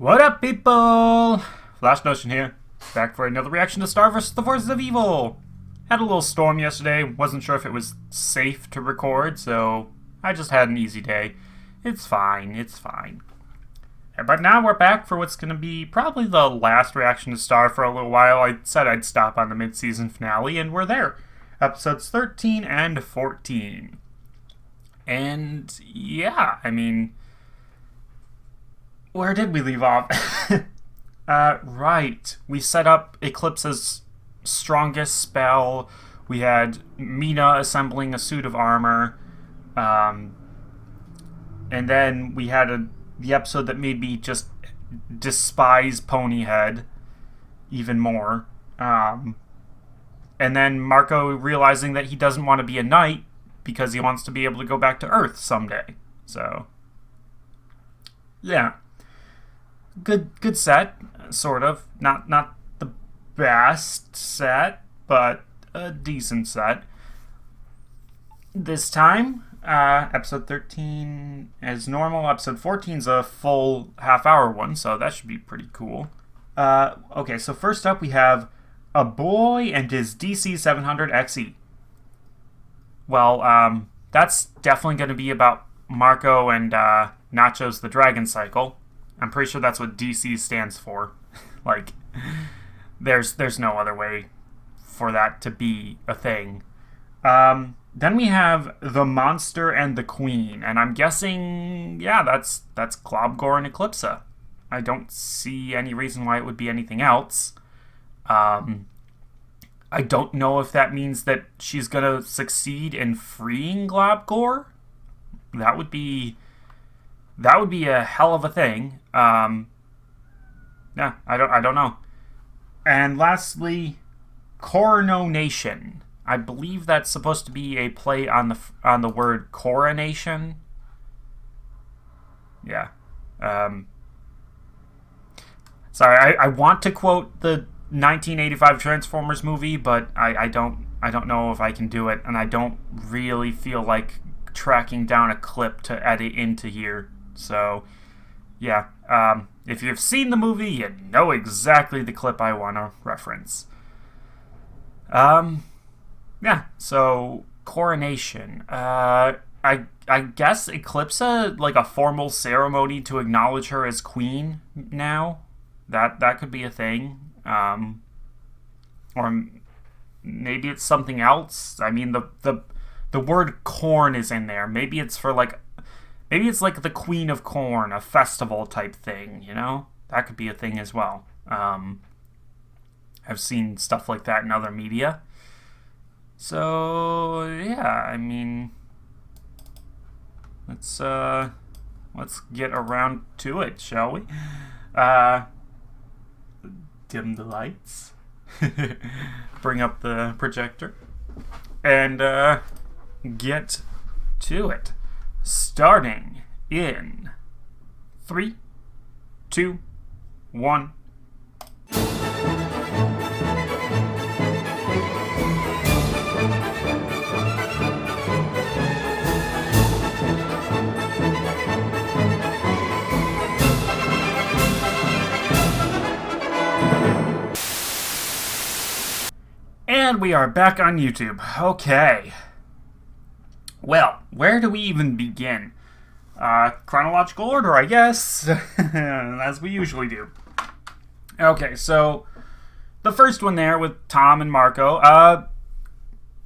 What up, people? Flash Notion here, back for another reaction to Star vs. the Forces of Evil. Had a little storm yesterday, wasn't sure if it was safe to record, so I just had an easy day. It's fine, it's fine. But now we're back for what's going to be probably the last reaction to Star for a little while. I said I'd stop on the mid-season finale, and we're there. Episodes 13 and 14. And yeah, I mean, where did we leave off? Right. We set up Eclipse's strongest spell. We had Mina assembling a suit of armor. And then we had the episode that made me just despise Ponyhead even more. And then Marco realizing that he doesn't want to be a knight because he wants to be able to go back to Earth someday. So, yeah. Good set, sort of. Not the best set, but a decent set. This time, episode 13 as normal. Episode 14 is a full half-hour one, so that should be pretty cool. Okay, so first up we have A Boy and His DC-700 XE. Well, that's definitely going to be about Marco and Nacho's The Dragon Cycle. I'm pretty sure that's what DC stands for. Like, there's no other way for that to be a thing. Then we have The Monster and the Queen, and I'm guessing, yeah, that's Globgor and Eclipsa. I don't see any reason why it would be anything else. I don't know if that means that she's gonna succeed in freeing Globgor. That would be a hell of a thing. Yeah, I don't know. And lastly, Coronation. I believe that's supposed to be a play on the word coronation. Yeah. Sorry, I want to quote the 1985 Transformers movie, but I don't know if I can do it, and I don't really feel like tracking down a clip to edit into here. So, yeah, if you've seen the movie, you know exactly the clip I want to reference. Yeah, so, Coronation. I guess Eclipsa, like a formal ceremony to acknowledge her as queen now. That could be a thing. Or maybe it's something else. I mean, the word corn is in there. Maybe it's for like... Maybe it's like the Queen of Corn, a festival type thing, you know? That could be a thing as well. I've seen stuff like that in other media. So, yeah, I mean... Let's get around to it, shall we? Dim the lights. Bring up the projector. And, get to it. Starting in 3, 2, 1. And we are back on YouTube. Okay. Well, where do we even begin? Chronological order, I guess, as we usually do. Okay, so the first one there with Tom and Marco.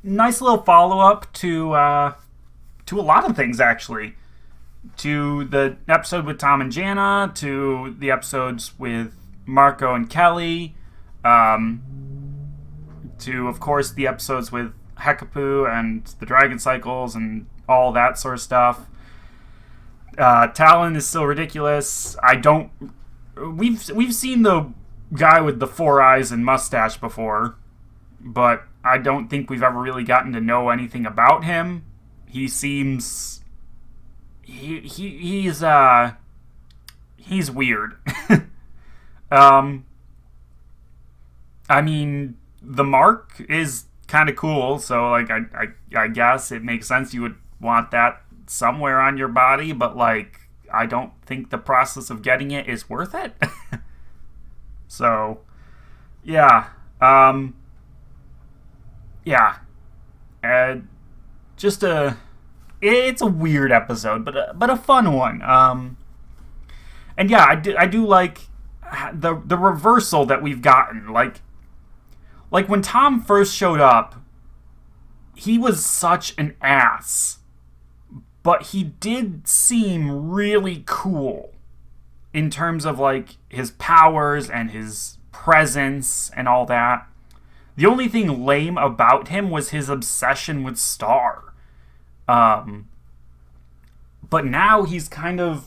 Nice little follow-up to a lot of things, actually. To the episode with Tom and Jana, to the episodes with Marco and Kelly, to, of course, the episodes with Hekapu and the Dragon Cycles and all that sort of stuff. Talon is still ridiculous. We've seen the guy with the 4 eyes and mustache before, but I don't think we've ever really gotten to know anything about him. He seems... He's weird. I mean, the mark is kind of cool, so like I guess it makes sense you would want that somewhere on your body, but like I don't think the process of getting it is worth it. So, yeah. Yeah. Just it's a weird episode, but a fun one. And yeah, I do like the reversal that we've gotten. Like when Tom first showed up, he was such an ass, but he did seem really cool in terms of like his powers and his presence and all that. The only thing lame about him was his obsession with Star. But now he's kind of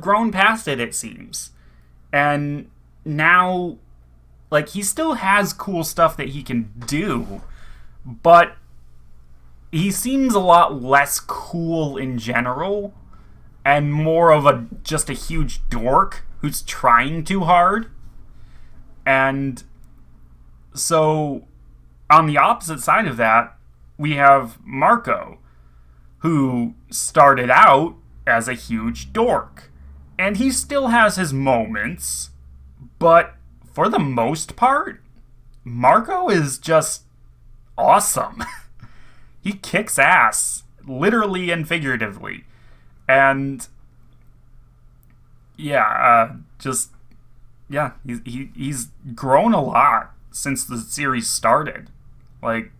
grown past it, it seems. And now, like, he still has cool stuff that he can do, but he seems a lot less cool in general and more of just a huge dork who's trying too hard. And so, on the opposite side of that, we have Marco, who started out as a huge dork. And he still has his moments, but for the most part, Marco is just awesome. He kicks ass, literally and figuratively. And yeah, he's grown a lot since the series started. Like,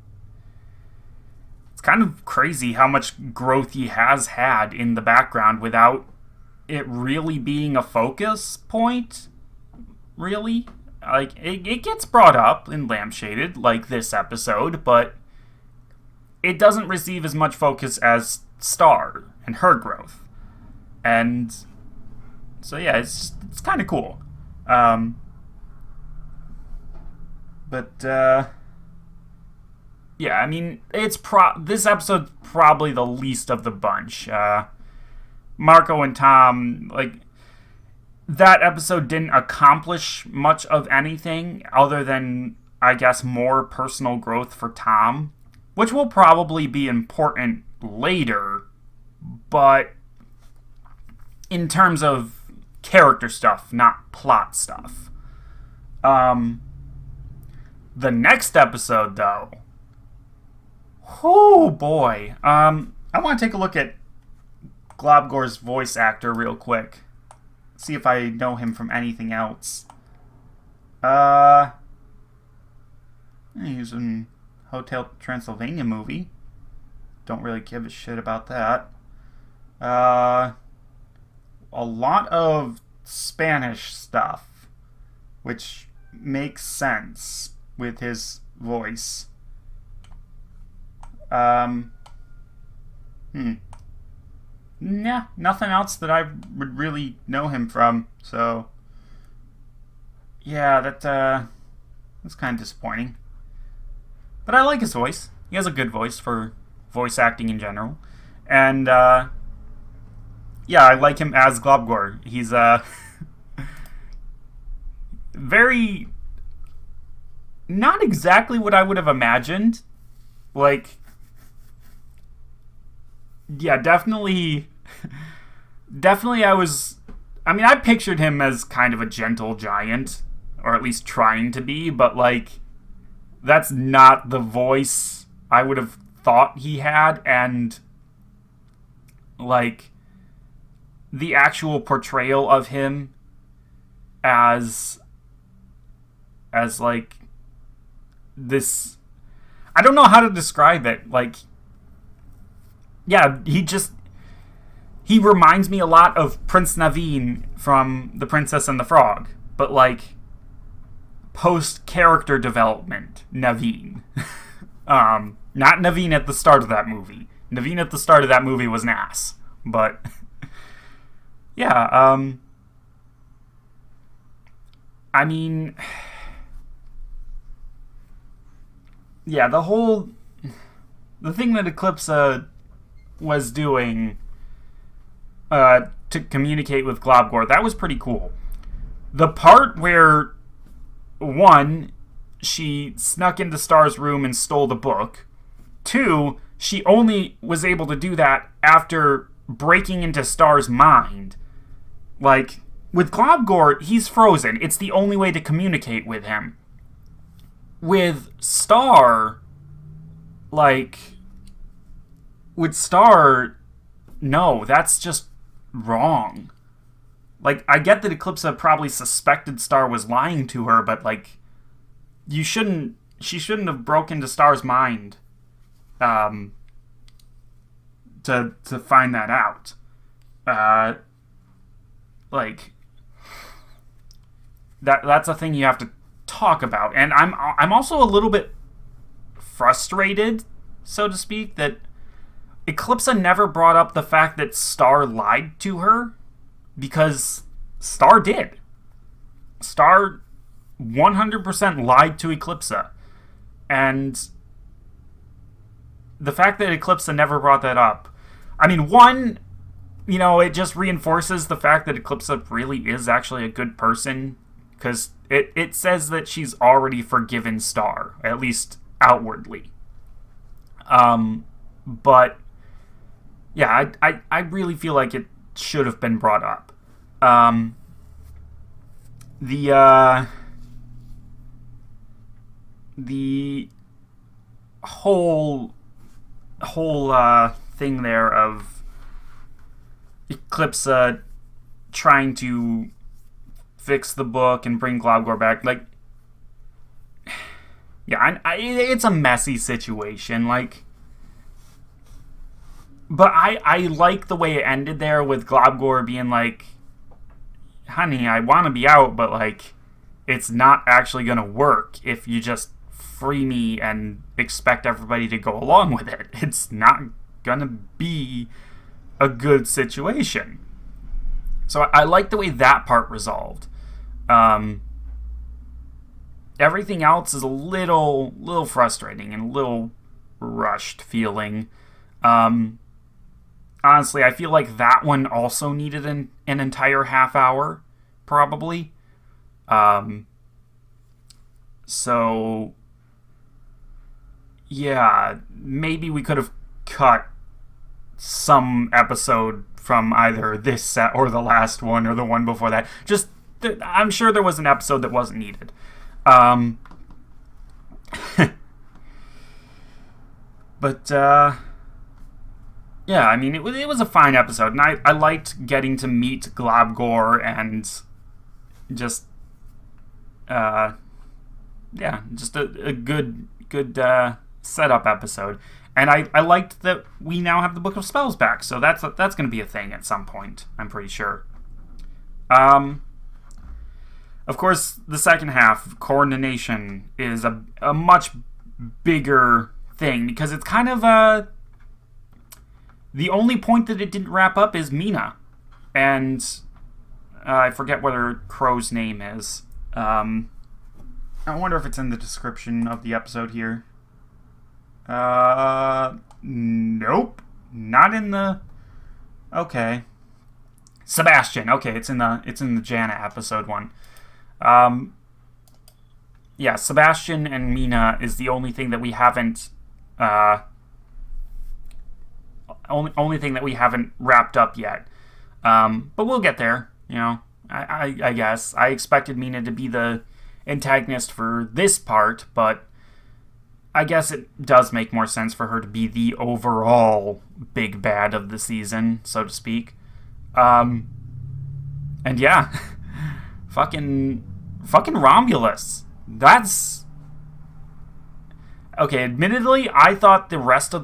it's kind of crazy how much growth he has had in the background without it really being a focus point, really. Like, it gets brought up in Lampshaded, like this episode, but it doesn't receive as much focus as Star and her growth. And so yeah, it's kind of cool. Yeah, I mean, this episode's probably the least of the bunch. Marco and Tom, like, that episode didn't accomplish much of anything other than, I guess, more personal growth for Tom, which will probably be important later, but in terms of character stuff, not plot stuff. The next episode, though, oh boy. I want to take a look at Globgor's voice actor real quick. See if I know him from anything else. He was in Hotel Transylvania movie. Don't really give a shit about that. A lot of Spanish stuff, which makes sense with his voice. Nah, nothing else that I would really know him from. So, yeah, that's kind of disappointing. But I like his voice. He has a good voice for voice acting in general. And, yeah, I like him as Globgor. He's, very... not exactly what I would have imagined. Like, yeah, definitely I pictured him as kind of a gentle giant, or at least trying to be, but, like, that's not the voice I would have thought he had, and, like, the actual portrayal of him as like, this... I don't know how to describe it, like... Yeah, he reminds me a lot of Prince Naveen from The Princess and the Frog, but, like, post-character development Naveen. Not Naveen at the start of that movie. Naveen at the start of that movie was an ass, but... yeah, I mean... yeah, the thing that Eclipse was doing to communicate with Globgor, that was pretty cool. The part where, one, she snuck into Star's room and stole the book. Two, she only was able to do that after breaking into Star's mind. Like, with Globgor, he's frozen. It's the only way to communicate with him. With Star, like, no, that's just wrong. Like, I get that Eclipsa probably suspected Star was lying to her, but, like, she shouldn't have broken into Star's mind, to find that out. Like, that's a thing you have to talk about. And I'm also a little bit frustrated, so to speak, that Eclipsa never brought up the fact that Star lied to her, because Star did. Star 100% lied to Eclipsa. And the fact that Eclipsa never brought that up, I mean, one, it just reinforces the fact that Eclipsa really is actually a good person, because it says that she's already forgiven Star, at least outwardly. But yeah, I really feel like it should have been brought up. The whole thing there of Eclipsa trying to fix the book and bring Globgor back, like, yeah, it's a messy situation, like, but I like the way it ended there with Globgor being like, honey, I want to be out, but, like, it's not actually going to work if you just free me and expect everybody to go along with it. It's not going to be a good situation. So I like the way that part resolved. Everything else is a little frustrating and a little rushed feeling. Honestly, I feel like that one also needed an entire half hour, probably. So, yeah, maybe we could have cut some episode from either this set or the last one or the one before that. Just, I'm sure there was an episode that wasn't needed. But, yeah, I mean, it was a fine episode, and I liked getting to meet Globgor and just, just a good setup episode. And I liked that we now have the Book of Spells back, so that's going to be a thing at some point, I'm pretty sure. Of course, the second half, Coordination, is a much bigger thing, because it's kind of the only point that it didn't wrap up is Mina. And I forget what her crow's name is. I wonder if it's in the description of the episode here. Nope. Not in the... Okay. Sebastian. Okay, it's in the Janna episode one. Yeah, Sebastian and Mina is the only thing that we haven't... only thing that we haven't wrapped up yet. But we'll get there, I guess. I expected Mina to be the antagonist for this part, but I guess it does make more sense for her to be the overall big bad of the season, so to speak. And yeah, fucking Romulus. That's... Okay, admittedly, I thought the rest of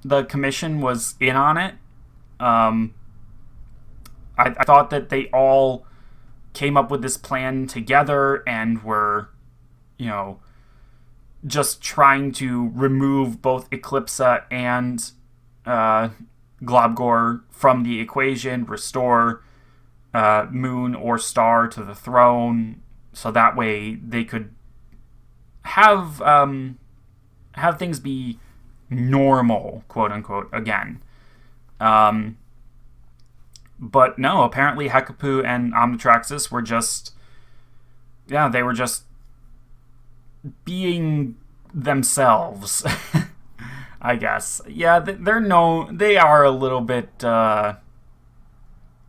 the commission was in on it. I thought that they all came up with this plan together and were, just trying to remove both Eclipsa and Globgor from the equation, restore Moon or Star to the throne, so that way they could have things be normal, quote unquote, again. But no, apparently Hekapu and Omnitraxis were just, they were just being themselves. I guess. Yeah, they are a little bit, they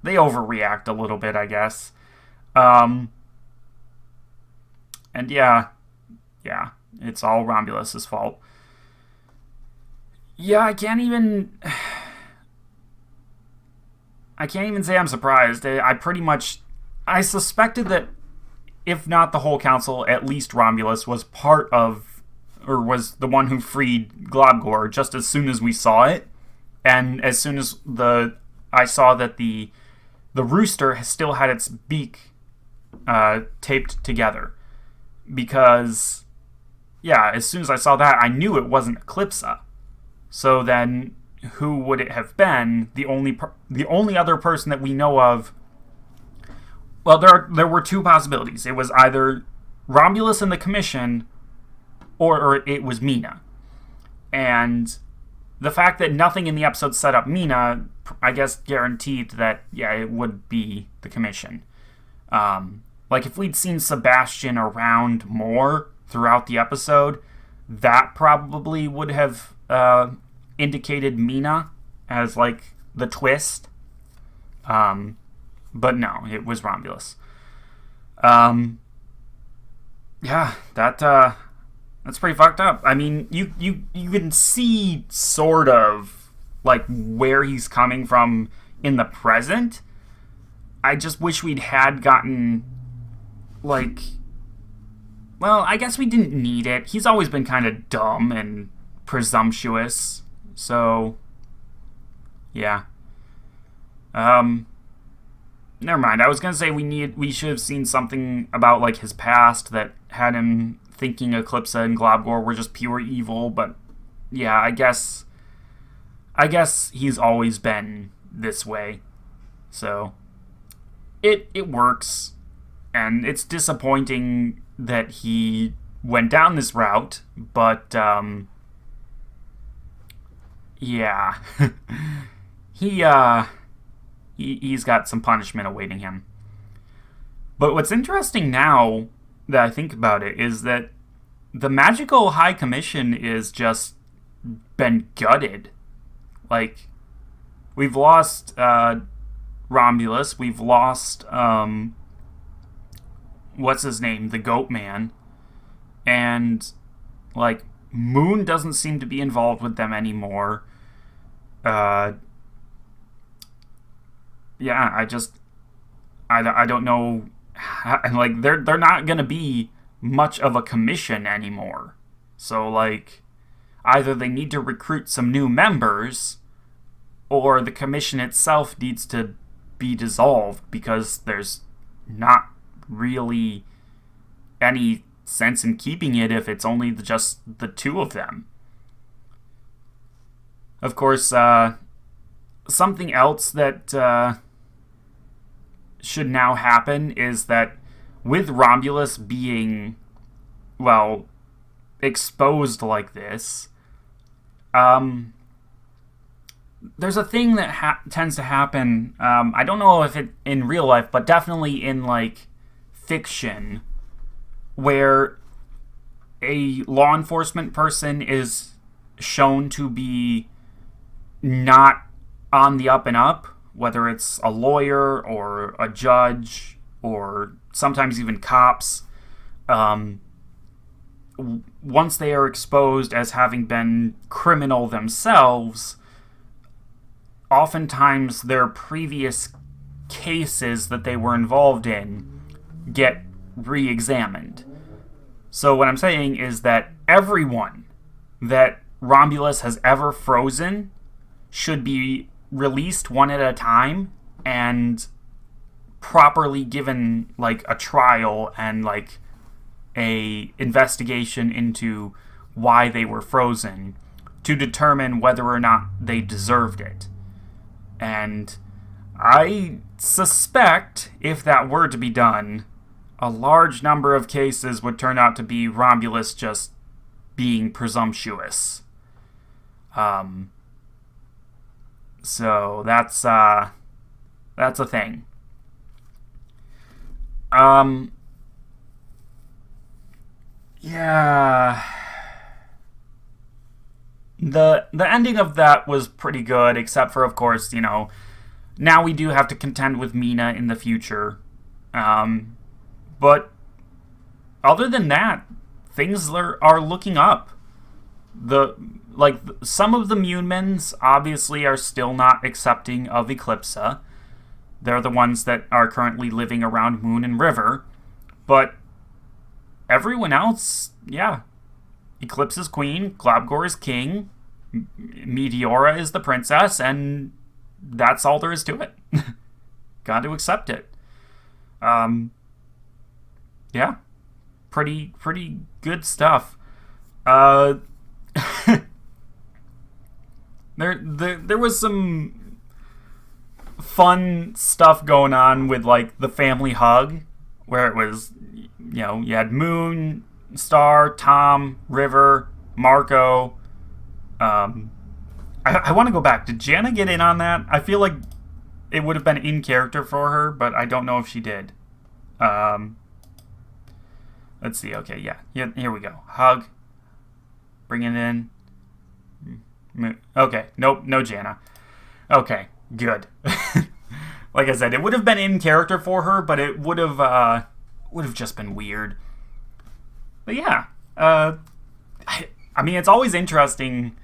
overreact a little bit, I guess. Um, and yeah, it's all Romulus's fault. Yeah, I can't even say I'm surprised. I pretty much, I suspected that if not the whole council, at least Romulus was part of, or was the one who freed Globgor just as soon as we saw it. And as soon as I saw that the rooster still had its beak taped together. Because, yeah, as soon as I saw that, I knew it wasn't Eclipsa. So then, who would it have been? The only other person that we know of. Well, there were two possibilities. It was either Romulus and the Commission, or it was Mina. And the fact that nothing in the episode set up Mina, I guess, guaranteed that, yeah, it would be the Commission. Like, if we'd seen Sebastian around more throughout the episode, that probably would have indicated Mina as, like, the twist. But no, it was Romulus. Yeah, that's pretty fucked up. I mean, you can see sort of like where he's coming from in the present. I just wish we'd had gotten like, well, I guess we didn't need it. He's always been kind of dumb and presumptuous. So yeah. Never mind. I was gonna say we should have seen something about like his past that had him thinking Eclipsa and Globgor were just pure evil, but yeah, I guess he's always been this way. So it works, and it's disappointing that he went down this route, but yeah. He's got some punishment awaiting him. But what's interesting now that I think about it is that the Magical High Commission is just been gutted. Like, we've lost Romulus, we've lost what's his name, the Goat Man, and like Moon doesn't seem to be involved with them anymore. Yeah, I don't know. Like, they're not gonna be much of a commission anymore. So like, either they need to recruit some new members, or the commission itself needs to be dissolved because there's not really any sense in keeping it if it's only just the two of them. Of course, something else that should now happen is that with Romulus being, well, exposed like this, there's a thing that tends to happen. I don't know if it in real life, but definitely in like fiction, where a law enforcement person is shown to be not on the up and up, whether it's a lawyer or a judge or sometimes even cops. Once they are exposed as having been criminal themselves, oftentimes their previous cases that they were involved in get re-examined. So what I'm saying is that everyone that Romulus has ever frozen should be released one at a time and properly given like a trial and like a investigation into why they were frozen to determine whether or not they deserved it. And I suspect if that were to be done, a large number of cases would turn out to be Romulus just being presumptuous. So that's a thing. Yeah. the ending of that was pretty good, except for, of course, now we do have to contend with Mina in the future. But other than that, things are looking up. Some of the Munmans obviously are still not accepting of Eclipsa. They're the ones that are currently living around Moon and River. But everyone else, yeah. Eclipse is queen, Glabgor is king, Meteora is the princess, and that's all there is to it. Got to accept it. Yeah. Pretty good stuff. There was some fun stuff going on with, like, the family hug, where it was, you had Moon, Star, Tom, River, Marco. I want to go back. Did Jana get in on that? I feel like it would have been in character for her, but I don't know if she did. Let's see. Okay, yeah. Here we go. Hug. Bring it in. Okay. Nope. No Jana. Okay. Good. Like I said, it would have been in character for her, but it would have just been weird. But yeah. I mean, it's always interesting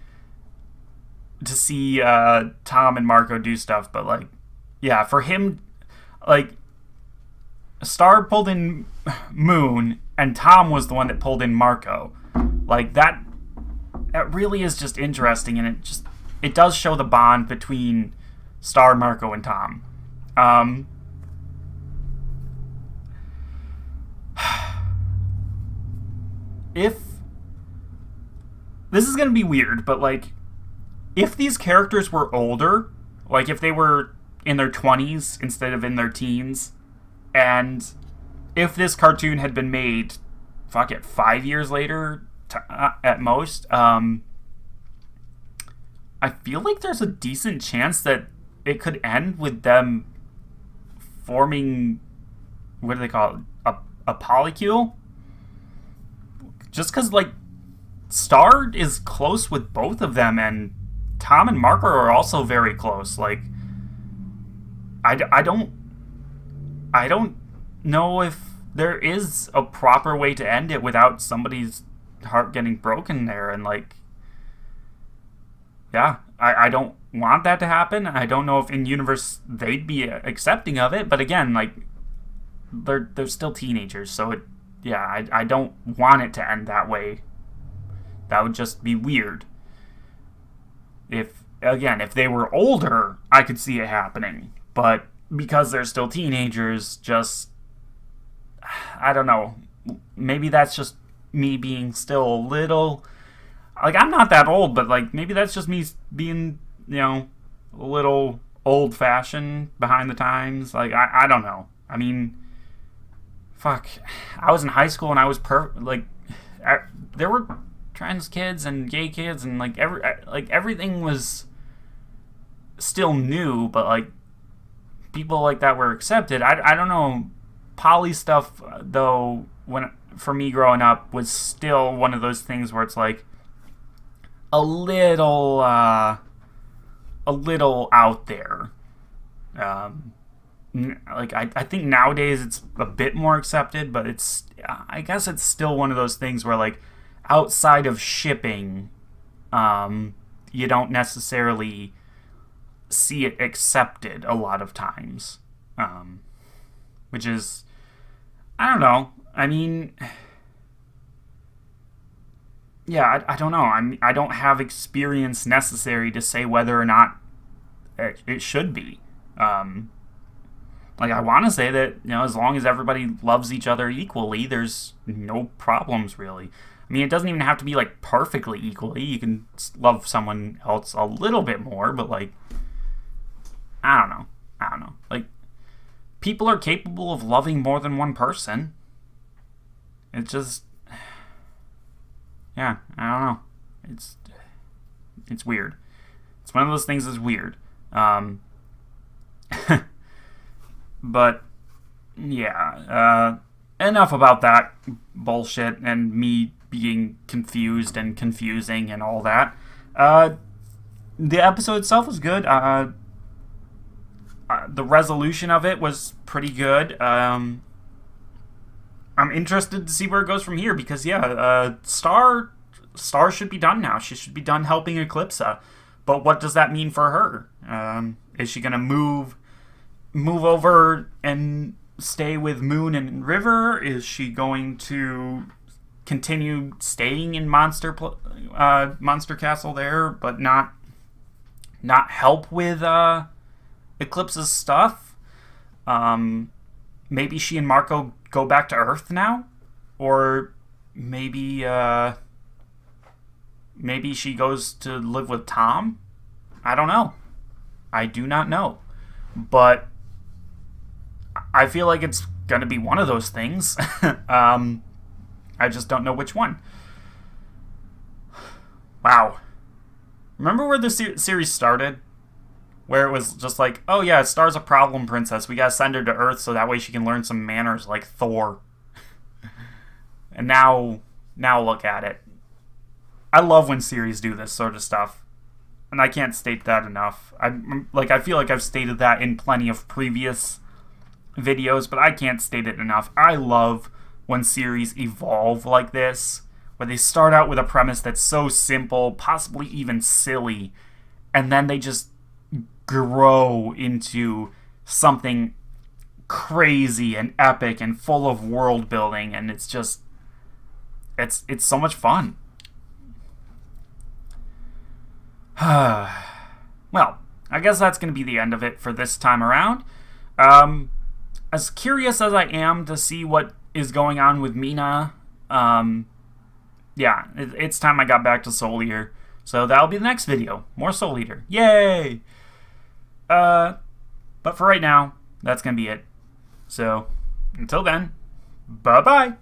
to see Tom and Marco do stuff, but, like, yeah, for him, like, Star pulled in Moon, and Tom was the one that pulled in Marco. Like, that really is just interesting, and it does show the bond between Star, Marco, and Tom. If this is gonna be weird, but, like, if these characters were older, like if they were in their 20s instead of in their teens, and if this cartoon had been made, 5 years later at most, I feel like there's a decent chance that it could end with them forming, what do they call it, a polycule? Just because, like, Star is close with both of them, and Tom and Marco are also very close. Like, I don't know if there is a proper way to end it without somebody's heart getting broken there, and, like, yeah, I don't want that to happen. I don't know if in universe they'd be accepting of it, but again, like, they're still teenagers, so I don't want it to end that way. That would just be weird. If they were older, I could see it happening. But because they're still teenagers, I don't know. Maybe that's just me being still a little... Like, I'm not that old, but, like, maybe that's just me being, a little old-fashioned, behind the times. Like, I don't know. I mean, I was in high school and I was there were trans kids and gay kids and, like, everything was still new, but, like, people like that were accepted. I don't know. Poly stuff, though, for me growing up, was still one of those things where it's, like, a little out there. Like, I think nowadays it's a bit more accepted, but I guess it's still one of those things where, like, outside of shipping, you don't necessarily see it accepted a lot of times. Which is, I don't know. I mean, yeah, I don't know. I don't have experience necessary to say whether or not it should be. Like, I want to say that, as long as everybody loves each other equally, there's no problems, really. I mean, it doesn't even have to be, like, perfectly equally. You can love someone else a little bit more, but, like, I don't know. Like, people are capable of loving more than one person. It's just... Yeah, I don't know. It's weird. It's one of those things that's weird. But, yeah. Enough about that bullshit and me being confused and confusing and all that. Uh, the episode itself was good. The resolution of it was pretty good. I'm interested to see where it goes from here because Star should be done now. She should be done helping Eclipsa. But what does that mean for her? Is she gonna move over and stay with Moon and River? Is she going to continue staying in Monster Castle there, but not help with Eclipse's stuff? Maybe she and Marco go back to Earth now, or maybe she goes to live with Tom. I don't know. I do not know, but I feel like it's gonna be one of those things. I just don't know which one. Wow. Remember where the series started? Where it was just like, oh yeah, Star's a problem princess. We gotta send her to Earth so that way she can learn some manners like Thor. And now look at it. I love when series do this sort of stuff. And I can't state that enough. I feel like I've stated that in plenty of previous videos, but I can't state it enough. I love when series evolve like this, where they start out with a premise that's so simple, possibly even silly, and then they just grow into something crazy and epic and full of world building, and it's so much fun. Well, I guess that's going to be the end of it for this time around. As curious as I am to see what is going on with Mina, yeah, it's time I got back to Soul Eater. So that'll be the next video. More Soul Eater. Yay! But for right now, that's going to be it. So, until then, bye-bye!